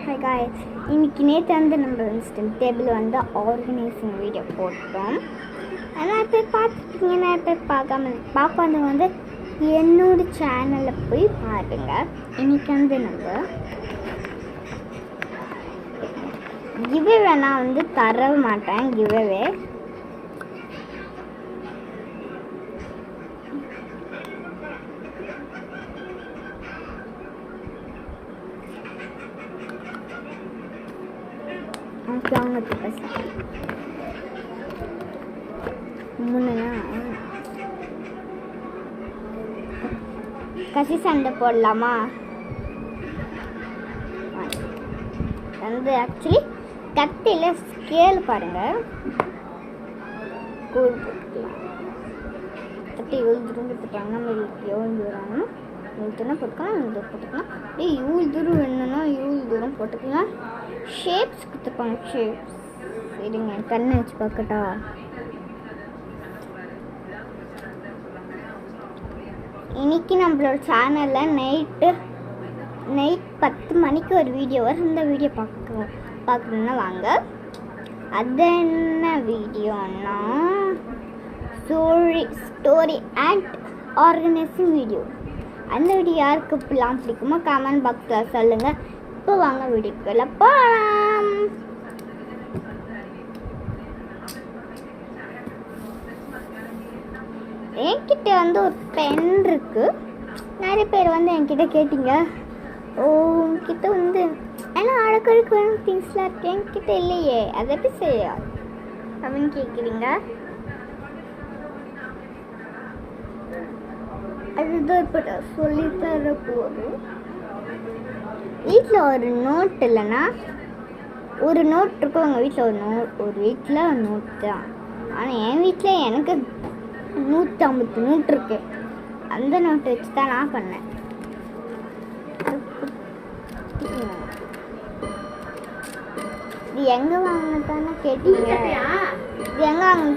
Hi guys, இன்னைக்கு நேற்று வந்து நம்ம இன்ஸ்டன்ட் டேபிள் வந்து ஆர்கனைசிங் வீடியோ போட்டோம். ஆனால் பேர் பார்த்துருக்கீங்க, நிறைய பேர் பார்க்காம வந்து என்னோட சேனலில் போய் பாருங்க. இன்னைக்கு வந்து நம்ம கிவ்வே நான் வந்து தர மாட்டேன். கிவ்வே கசி சண்டை போடலாமா? வந்து ஆக்சுவலி கத்தியில் ஸ்கேல் பாருங்க, கூழ் போட்டுக்கலாம். கத்தி இவ்வளோ எடுத்துட்டாங்க, நம்ம எவ்வளோ வராங்க இவ்வளோ போட்டுக்கலாம், இவ்வளோ போட்டுக்கலாம். அப்படியே இவ்வளோ தூரம் வேணும்னா இவ்வளோ தூரம் போட்டுக்கலாம். ஷேப்ஸ் கொடுத்துருப்பாங்க, ஷேப்ஸ். சரிங்க, கண்ணை வச்சு பார்க்கட்டா? இன்னைக்கு நம்மளோட சேனலில் நைட் 10 மணிக்கு ஒரு வீடியோ வரும். இந்த வீடியோ பார்க்கணுன்னா வாங்க. அது என்ன வீடியோன்னா ஸ்டோரி அண்ட் ஆர்கனைசிங் வீடியோ. அந்த வீடியோ யாருக்கு இப்பெல்லாம் பிடிக்குமோ கமெண்ட் பாக்ஸில் சொல்லுங்கள். இப்போ வாங்க வீடியோக்குள்ள போகலாம். என்கிட்ட வந்து ஒரு பென் இருக்கு. நிறைய பேர் வந்து என்கிட்ட கேட்டீங்க, உன்கிட்ட வந்து ஏன்னா அழகழுக்கு வேணும் திங்ஸ்லாம் இருக்கு, என்கிட்ட இல்லையே, அதை எப்படி செய்ய அப்படின்னு கேட்குறீங்க. அதுதான் இப்போ சொல்லித்தர போதும். வீட்டில் ஒரு நோட் இல்லைன்னா ஒரு நோட் இருக்கும். உங்கள் வீட்டில் ஒரு வீட்டில் ஒரு நோட் தான். ஆனால் என் வீட்டில் எனக்கு 150 நோட் இருக்கு. அந்த நோட்டை வச்சு தான் நான் பண்ணேன். இது எங்கே வாங்கினதானே கேட்டீங்க? இது எங்கே வாங்கினதானே